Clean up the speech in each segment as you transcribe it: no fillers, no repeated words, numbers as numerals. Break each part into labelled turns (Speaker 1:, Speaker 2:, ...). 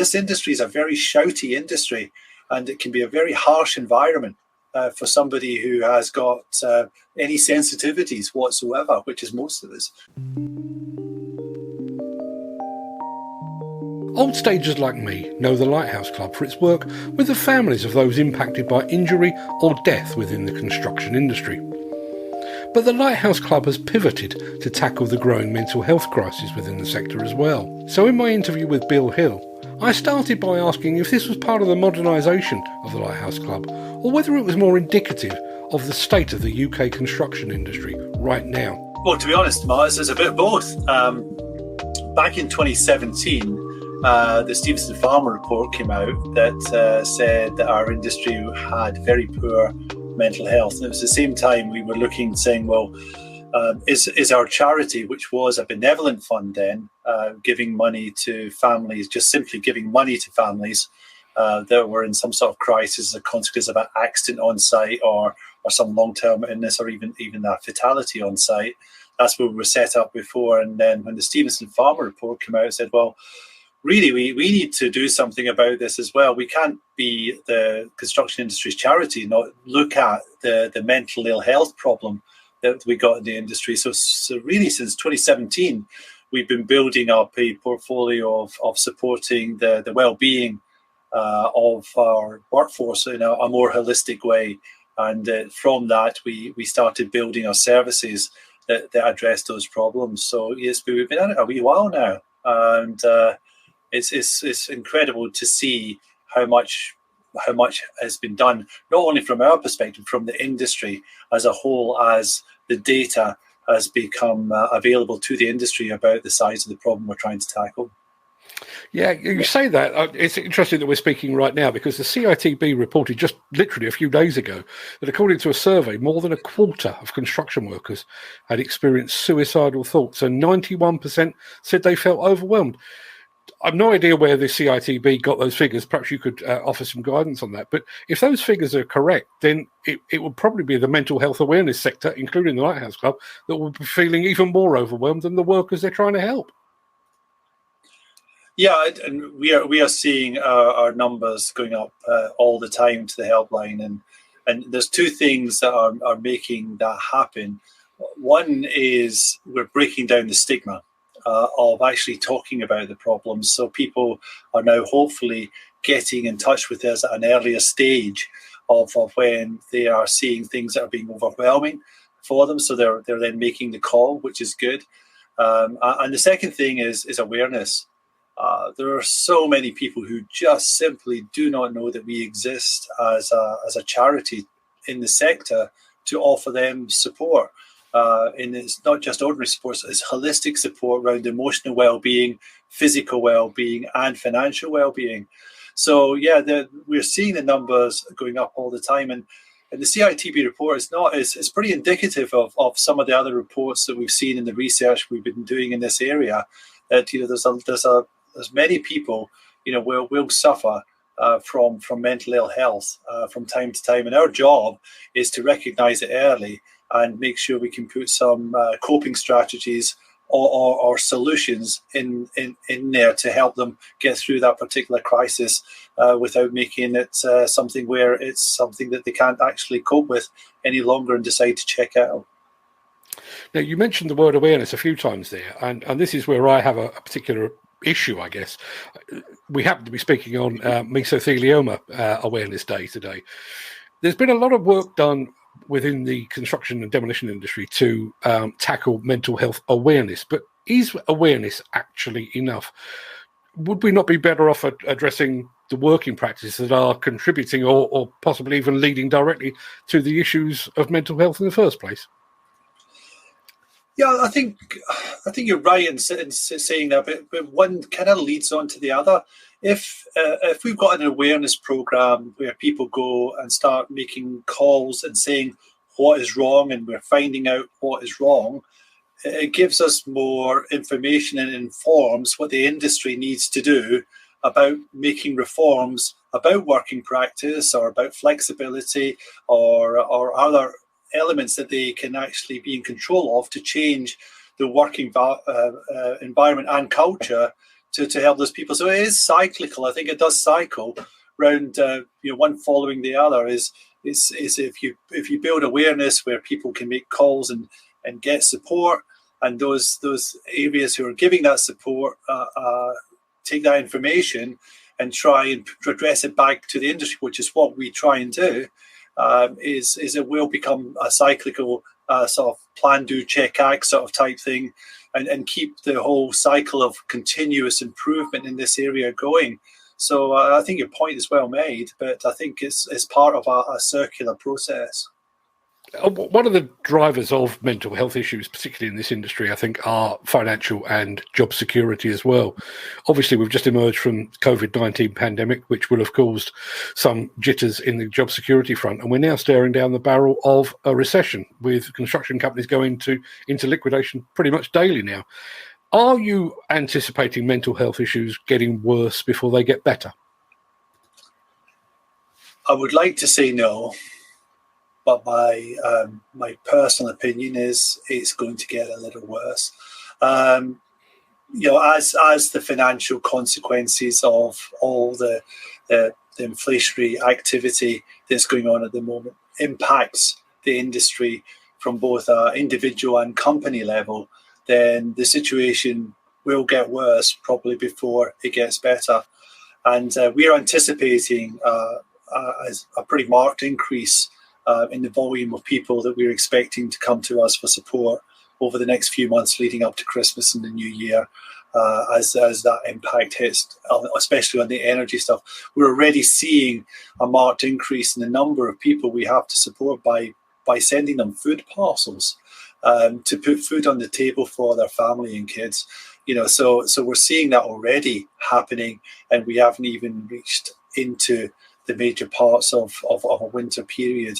Speaker 1: this industry is a very shouty industry, and it can be a very harsh environment for somebody who has got any sensitivities whatsoever, which is most of us.
Speaker 2: Old stagers like me know the Lighthouse Club for its work with the families of those impacted by injury or death within the construction industry. But the Lighthouse Club has pivoted to tackle the growing mental health crisis within the sector as well. So in my interview with Bill Hill, I started by asking if this was part of the modernisation of the Lighthouse Club, or whether it was more indicative of the state of the UK construction industry right now.
Speaker 1: Well, to be honest, Mark, it's a bit of both. Back in 2017, the Stevenson Farmer report came out that said that our industry had very poor mental health. And it was the same time we were looking, saying, well, is our charity, which was a benevolent fund then, giving money to families, just simply giving money to families that were in some sort of crisis as a consequence of an accident on site or some long-term illness or even a fatality on site. That's where we were set up before. And then when the Stevenson Farmer report came out, it said, well, really, we need to do something about this as well. We can't be the construction industry's charity, not look at the mental ill health problem that we got in the industry. So really, since 2017, we've been building up a portfolio of supporting the well-being of our workforce in a more holistic way. And from that, we started building our services that address those problems. So yes, we've been at it a wee while now, and it's incredible to see how much has been done, not only from our perspective, from the industry as a whole, as the data has become available to the industry about the size of the problem we're trying to tackle.
Speaker 2: Yeah, you say that. It's interesting that we're speaking right now, because the CITB reported just literally a few days ago that according to a survey, more than a quarter of construction workers had experienced suicidal thoughts, and 91% said they felt overwhelmed. I've no idea where the CITB got those figures. Perhaps you could offer some guidance on that. But if those figures are correct, then it would probably be the mental health awareness sector, including the Lighthouse Club, that will be feeling even more overwhelmed than the workers they're trying to help.
Speaker 1: Yeah, and we are seeing our numbers going up all the time to the helpline, and there's two things that are making that happen. One is we're breaking down the stigma of actually talking about the problems. So people are now hopefully getting in touch with us at an earlier stage of when they are seeing things that are being overwhelming for them. So they're then making the call, which is good. And the second thing is awareness. There are so many people who just simply do not know that we exist as a charity in the sector to offer them support. And it's not just ordinary support, it's holistic support around emotional well-being, physical well-being, and financial well-being. So yeah, we're seeing the numbers going up all the time, and the CITB report is pretty indicative of some of the other reports that we've seen in the research we've been doing in this area. That there's many people will suffer from mental ill health from time to time, and our job is to recognise it early and make sure we can put some coping strategies or solutions in there to help them get through that particular crisis without making it something where it's something that they can't actually cope with any longer and decide to check out.
Speaker 2: Now, you mentioned the word awareness a few times there, and this is where I have a particular issue, I guess. We happen to be speaking on Mesothelioma Awareness Day today. There's been a lot of work done within the construction and demolition industry to tackle mental health awareness, but is awareness actually enough? Would we not be better off at addressing the working practices that are contributing or possibly even leading directly to the issues of mental health in the first place?
Speaker 1: Yeah, I think you're right in saying that, but one kind of leads on to the other. If we've got an awareness program where people go and start making calls and saying what is wrong, and we're finding out what is wrong, it gives us more information and informs what the industry needs to do about making reforms about working practice or about flexibility or other elements that they can actually be in control of to change the working environment and culture to help those people. So it is cyclical. I think it does cycle round, one following the other. Is if you build awareness where people can make calls and get support, and those areas who are giving that support take that information and try and address it back to the industry, which is what we try and do, is it will become a cyclical sort of plan, do, check, act sort of type thing, and keep the whole cycle of continuous improvement in this area going. So I think your point is well made, but I think it's part of a circular process.
Speaker 2: One of the drivers of mental health issues, particularly in this industry, I think, are financial and job security as well. Obviously, we've just emerged from COVID-19 pandemic, which will have caused some jitters in the job security front, and we're now staring down the barrel of a recession, with construction companies going into liquidation pretty much daily now. Are you anticipating mental health issues getting worse before they get better?
Speaker 1: I would like to say no. But my personal opinion is it's going to get a little worse. As the financial consequences of all the inflationary activity that's going on at the moment impacts the industry from both individual and company level, then the situation will get worse probably before it gets better. And we're anticipating a pretty marked increase in the volume of people that we're expecting to come to us for support over the next few months leading up to Christmas and the New Year, as that impact hits, especially on the energy stuff. We're already seeing a marked increase in the number of people we have to support by sending them food parcels to put food on the table for their family and kids. So we're seeing that already happening, and we haven't even reached into the major parts of a winter period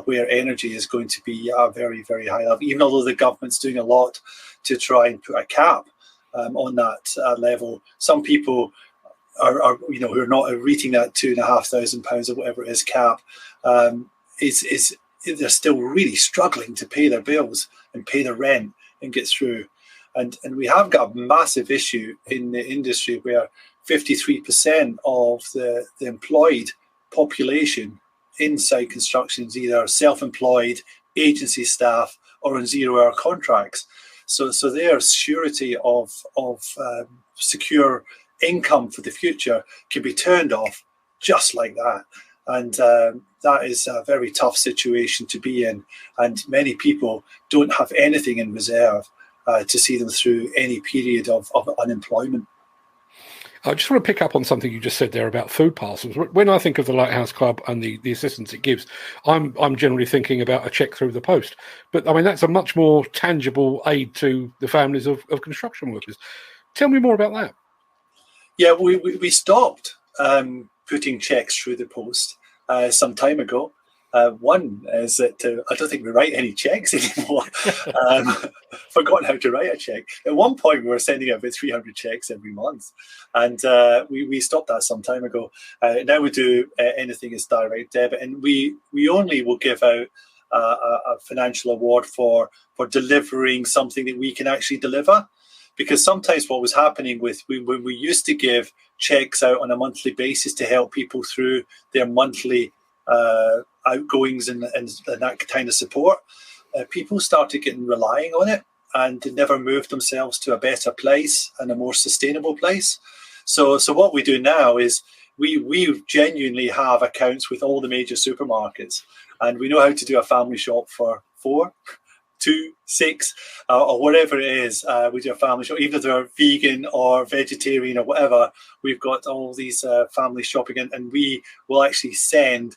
Speaker 1: where energy is going to be very, very high level, even although the government's doing a lot to try and put a cap on that level. Some people are who are not reaching that £2,500 or whatever it is cap, they're still really struggling to pay their bills and pay their rent and get through. And we have got a massive issue in the industry where 53% of the employed population inside construction is either self-employed, agency staff, or on 0-hour contracts. So their surety of secure income for the future can be turned off just like that. And that is a very tough situation to be in. And many people don't have anything in reserve to see them through any period of unemployment.
Speaker 2: I just want to pick up on something you just said there about food parcels. When I think of the Lighthouse Club and the assistance it gives, I'm generally thinking about a cheque through the post. But I mean, that's a much more tangible aid to the families of construction workers. Tell me more about that.
Speaker 1: Yeah, we stopped putting cheques through the post some time ago. One is that I don't think we write any cheques anymore. Forgotten how to write a cheque. At one point, we were sending out about 300 cheques every month, and we stopped that some time ago. Now we do anything as direct debit, and we only will give out a financial award for delivering something that we can actually deliver. Because sometimes what was happening when we used to give cheques out on a monthly basis to help people through their monthly outgoings and that kind of support, people started relying on it and never moved themselves to a better place and a more sustainable place. So what we do now is we genuinely have accounts with all the major supermarkets, and we know how to do a family shop for 4, 2, 6, or whatever it is. We do a family shop, even if they're vegan or vegetarian or whatever. We've got all these family shopping, and we will actually send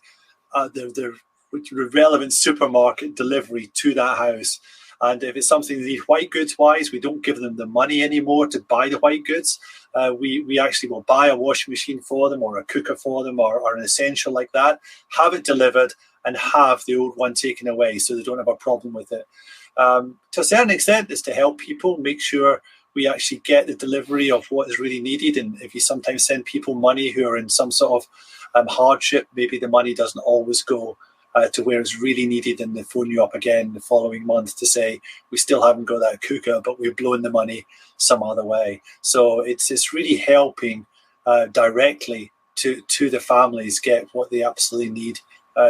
Speaker 1: the relevant supermarket delivery to that house. And if it's something they need white goods wise, we don't give them the money anymore to buy the white goods. We actually will buy a washing machine for them, or a cooker for them, or an essential like that, have it delivered, and have the old one taken away so they don't have a problem with it. To a certain extent, it's to help people make sure we actually get the delivery of what is really needed. And if you sometimes send people money who are in some sort of hardship, maybe the money doesn't always go to where it's really needed, and they phone you up again the following month to say, we still haven't got that cooker, but we've blown the money some other way. So it's really helping directly to the families get what they absolutely need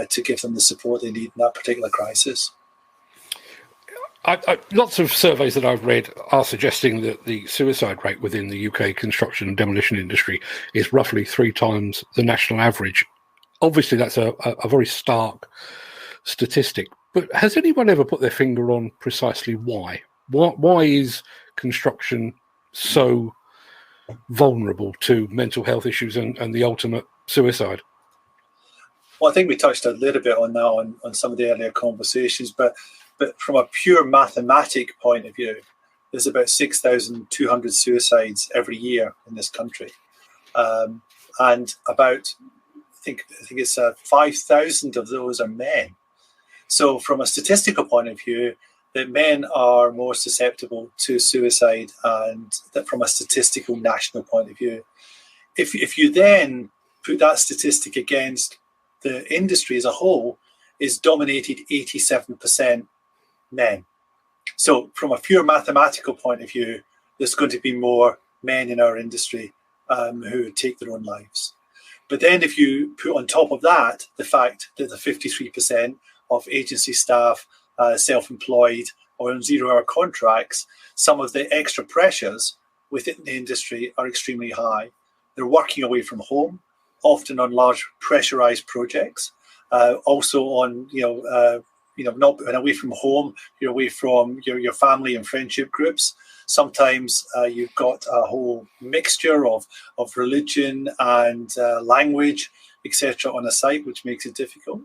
Speaker 1: to give them the support they need in that particular crisis.
Speaker 2: Lots of surveys that I've read are suggesting that the suicide rate within the UK construction and demolition industry is roughly 3 times the national average. Obviously, that's a very stark statistic. But has anyone ever put their finger on precisely why? Why is construction so vulnerable to mental health issues and the ultimate suicide?
Speaker 1: Well, I think we touched a little bit on that on some of the earlier conversations, but from a pure mathematic point of view, there's about 6,200 suicides every year in this country, and about I think it's 5,000 of those are men. So from a statistical point of view, that men are more susceptible to suicide, and that from a statistical national point of view. If you then put that statistic against the industry as a whole, is dominated 87% men. So from a pure mathematical point of view, there's going to be more men in our industry who take their own lives. But then if you put on top of that the fact that the 53% of agency staff, self-employed or on zero-hour contracts, some of the extra pressures within the industry are extremely high. They're working away from home, often on large pressurized projects, also on, not away from home, you're away from your family and friendship groups. Sometimes you've got a whole mixture of religion and language, etc. on a site, which makes it difficult.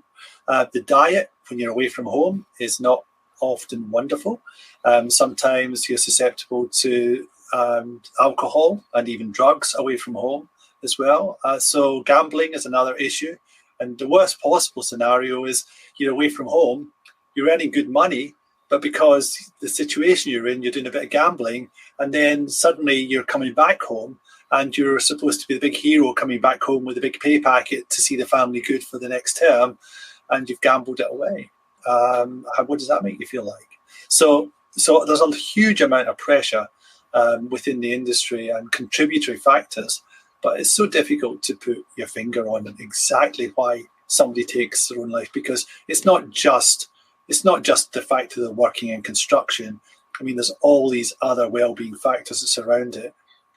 Speaker 1: The diet, when you're away from home, is not often wonderful. Sometimes you're susceptible to alcohol and even drugs away from home as well. So gambling is another issue. And the worst possible scenario is you're away from home, you're earning good money, but because the situation you're in, you're doing a bit of gambling, and then suddenly you're coming back home and you're supposed to be the big hero coming back home with a big pay packet to see the family good for the next term, and you've gambled it away. What does that make you feel like? So there's a huge amount of pressure within the industry and contributory factors, but it's so difficult to put your finger on exactly why somebody takes their own life, because it's not just the fact that they're working in construction. I mean, there's all these other well-being factors that surround it.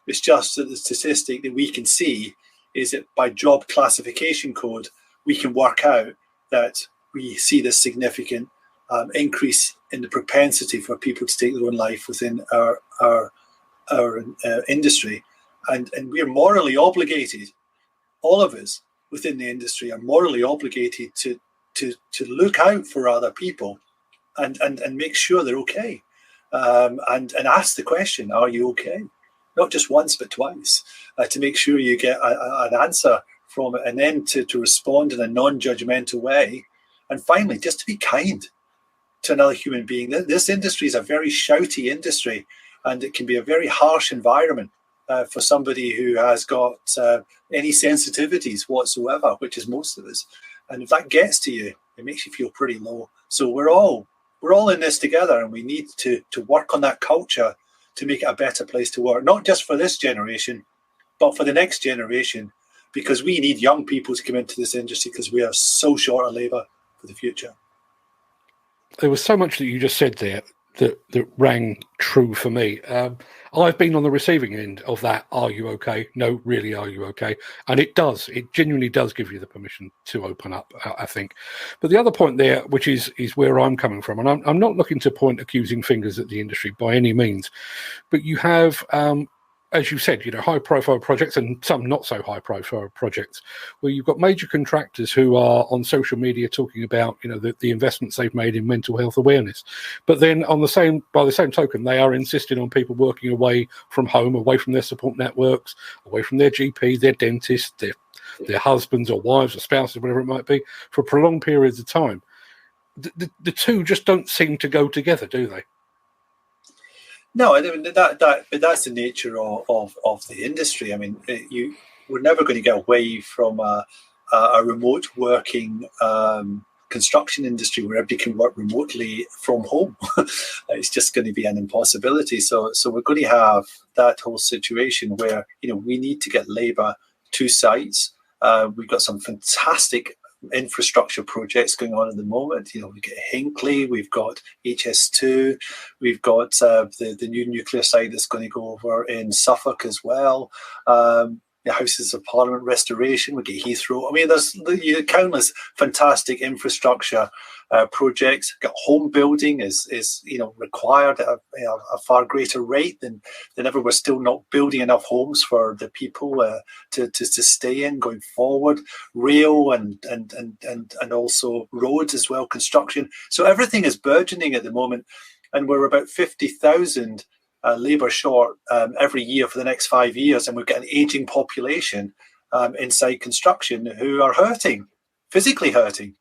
Speaker 1: It's just that the statistic that we can see is that by job classification code, we can work out that we see this significant increase in the propensity for people to take their own life within our industry. And we are morally obligated, all of us within the industry are morally obligated to look out for other people and make sure they're okay, and ask the question, are you okay? Not just once but twice, to make sure you get an answer from it, and then to respond in a non-judgmental way, and finally just to be kind to another human being. This industry is a very shouty industry, and it can be a very harsh environment for somebody who has got any sensitivities whatsoever, which is most of us. And if that gets to you, it makes you feel pretty low. So we're all in this together, and we need to work on that culture to make it a better place to work, not just for this generation, but for the next generation, because we need young people to come into this industry because we are so short of labour for the future.
Speaker 2: There was so much that you just said there that rang true for me. I've been on the receiving end of that. Are you okay? No, really, are you okay? And it genuinely does give you the permission to open up, I think. But the other point there, which is where I'm coming from, and I'm not looking to point accusing fingers at the industry by any means, but you have, as you said, high-profile projects and some not so high-profile projects where you've got major contractors who are on social media talking about, the investments they've made in mental health awareness. But then by the same token, they are insisting on people working away from home, away from their support networks, away from their GP, their dentist, their husbands or wives or spouses, whatever it might be, for prolonged periods of time. The two just don't seem to go together, do they?
Speaker 1: No, I mean but that's the nature of the industry. I mean, we're never going to get away from a remote working construction industry where everybody can work remotely from home. It's just going to be an impossibility. So we're going to have that whole situation where, we need to get labour to sites. We've got some fantastic infrastructure projects going on at the moment. We get Hinkley, we've got HS2, we've got the new nuclear site that's going to go over in Suffolk as well. The Houses of Parliament restoration, we get Heathrow. I mean, there's countless fantastic infrastructure projects. Got home building is required at a far greater rate than ever. We're still not building enough homes for the people to stay in going forward. Rail and also roads as well, construction. So everything is burgeoning at the moment, and we're about 50,000 labour short every year for the next 5 years, and we've got an ageing population inside construction who are physically hurting,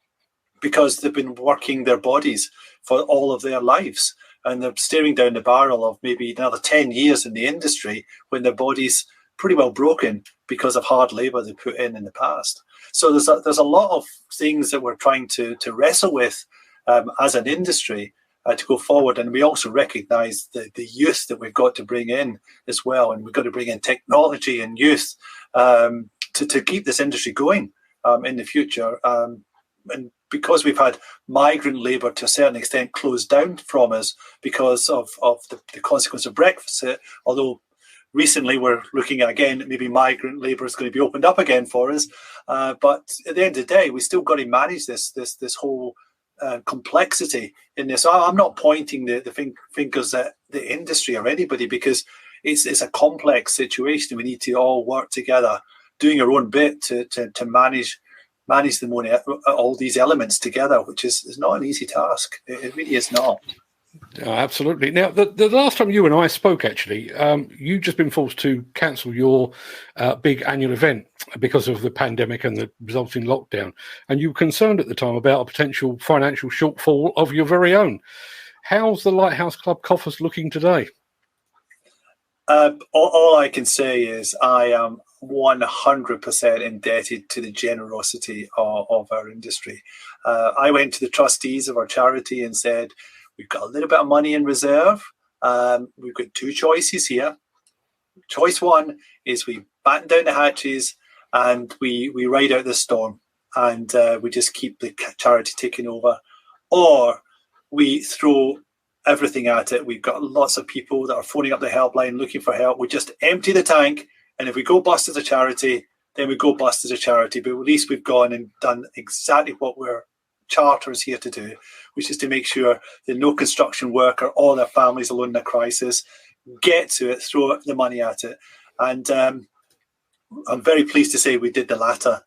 Speaker 1: because they've been working their bodies for all of their lives, and they're staring down the barrel of maybe another 10 years in the industry when their body's pretty well broken because of hard labour they put in the past. So there's a lot of things that we're trying to wrestle with as an industry to go forward. And we also recognise the youth that we've got to bring in as well. And we've got to bring in technology and youth to keep this industry going in the future. And because we've had migrant labour to a certain extent closed down from us because of the consequence of Brexit, although recently we're looking at, again, maybe migrant labour is going to be opened up again for us. But at the end of the day, we still got to manage this whole complexity in this. I'm not pointing the fingers at the industry or anybody, because it's a complex situation. We need to all work together, doing our own bit to manage the money, all these elements together, which is not an easy task. It really is not.
Speaker 2: Oh, absolutely. Now, the last time you and I spoke, actually, you'd just been forced to cancel your big annual event because of the pandemic and the resulting lockdown. And you were concerned at the time about a potential financial shortfall of your very own. How's the Lighthouse Club coffers looking today?
Speaker 1: All I can say is I am 100% indebted to the generosity of our industry. I went to the trustees of our charity and said, we've got a little bit of money in reserve. We've got two choices here. Choice one is we batten down the hatches and we ride out the storm, and we just keep the charity ticking over. Or we throw everything at it. We've got lots of people that are phoning up the helpline looking for help. We just empty the tank, and if we go bust as a charity, then we go bust as a charity. But at least we've gone and done exactly what we're charter is here to do, which is to make sure that no construction worker or their families alone in a crisis get to it, throw the money at it. And I'm very pleased to say we did the latter.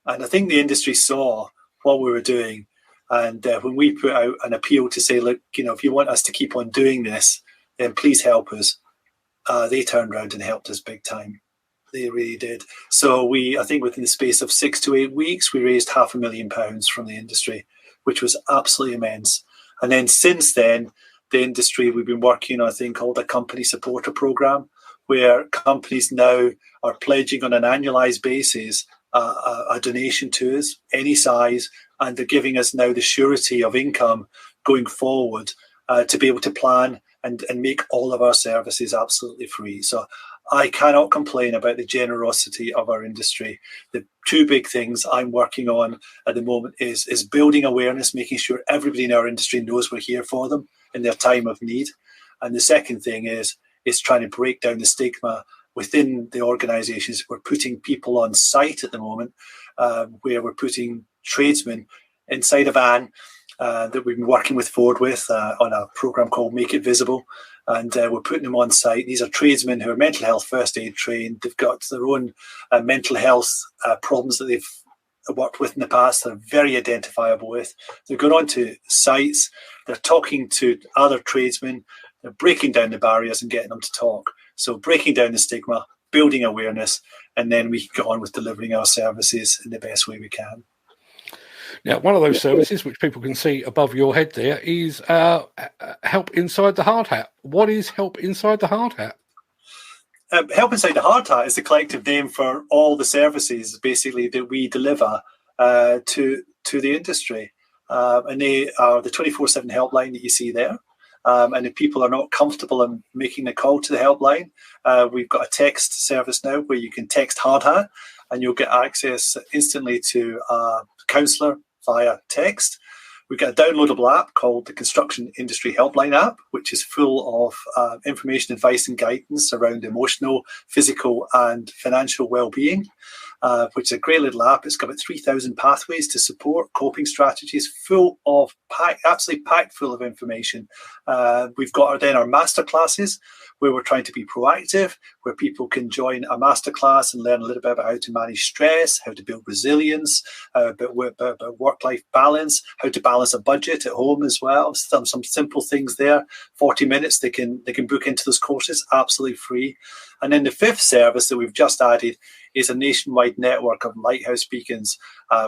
Speaker 1: And I think the industry saw what we were doing. And when we put out an appeal to say, look, if you want us to keep on doing this, then please help us, they turned around and helped us big time. They really did. So I think within the space of 6 to 8 weeks, we raised £500,000 from the industry, which was absolutely immense. And then since then, the industry, we've been working on a thing called a company supporter program, where companies now are pledging on an annualized basis a donation to us, any size, and they're giving us now the surety of income going forward to be able to plan and make all of our services absolutely free. So I cannot complain about the generosity of our industry. The two big things I'm working on at the moment is building awareness, making sure everybody in our industry knows we're here for them in their time of need. And the second thing is trying to break down the stigma within the organisations. We're putting people on site at the moment where we're putting tradesmen inside a van that we've been working with Ford with on a programme called Make It Visible. And we're putting them on site. These are tradesmen who are mental health first aid trained. They've got their own mental health problems that they've worked with in the past. They're very identifiable with. They're going on to sites. They're talking to other tradesmen. They're breaking down the barriers and getting them to talk. So breaking down the stigma, building awareness, and then we can go on with delivering our services in the best way we can.
Speaker 2: Now, one of those services which people can see above your head there is Help Inside the Hard Hat. What is Help Inside the Hard Hat?
Speaker 1: Help Inside the Hard Hat is the collective name for all the services, basically, that we deliver to the industry. and they are the 24/7 helpline that you see there. And if people are not comfortable in making a call to the helpline, we've got a text service now where you can text hard hat and you'll get access instantly to a counsellor via text. We've got a downloadable app called the Construction Industry Helpline app, which is full of information, advice and guidance around emotional, physical and financial well-being, which is a great little app. It's got about 3,000 pathways to support, coping strategies, full of absolutely packed full of information. We've got then our masterclasses where we're trying to be proactive, where people can join a masterclass and learn a little bit about how to manage stress, how to build resilience, about work-life balance, how to balance a budget at home as well. Some simple things there. 40 minutes they can book into those courses, absolutely free. And then the fifth service that we've just added is a nationwide network of lighthouse beacons,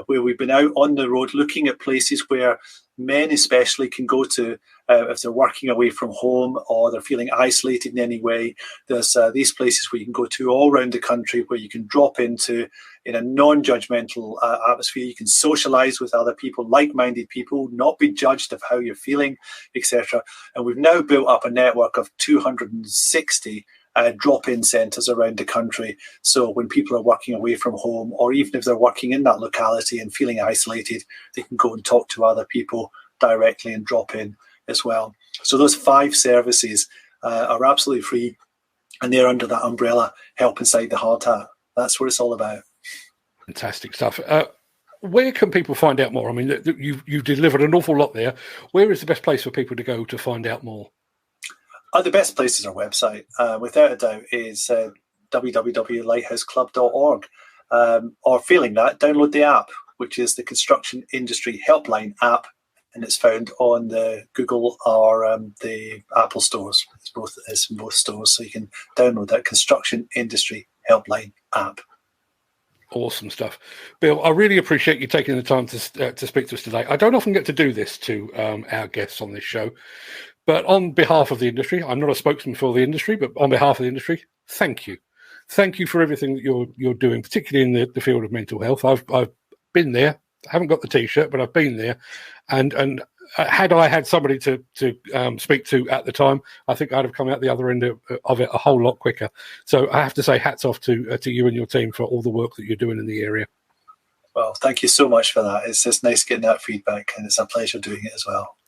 Speaker 1: where we've been out on the road looking at places where men especially can go to if they're working away from home or they're feeling isolated in any way. There's these places where you can go to all around the country where you can drop into in a non-judgmental atmosphere. You can socialize with other people, like-minded people, not be judged of how you're feeling, etc. And we've now built up a network of 260 drop-in centres around the country. So when people are working away from home, or even if they're working in that locality and feeling isolated, they can go and talk to other people directly and drop in as well. So those 5 services are absolutely free, and they're under that umbrella, Help Inside the Hard Hat. That's what it's all about.
Speaker 2: Fantastic stuff. Where can people find out more? I mean, you've delivered an awful lot there. Where is the best place for people to go to find out more?
Speaker 1: The best place is our website, without a doubt, is www.lighthouseclub.org. Or failing that, download the app, which is the Construction Industry Helpline app, and it's found on the Google or the Apple stores. It's in both stores, so you can download that Construction Industry Helpline app.
Speaker 2: Awesome stuff. Bill, I really appreciate you taking the time to speak to us today. I don't often get to do this to our guests on this show. But on behalf of the industry, I'm not a spokesman for the industry, but on behalf of the industry, thank you. Thank you for everything that you're doing, particularly in the field of mental health. I've been there. I haven't got the T-shirt, but I've been there. And had I had somebody to speak to at the time, I think I'd have come out the other end of it a whole lot quicker. So I have to say hats off to you and your team for all the work that you're doing in the area.
Speaker 1: Well, thank you so much for that. It's just nice getting that feedback, and it's a pleasure doing it as well.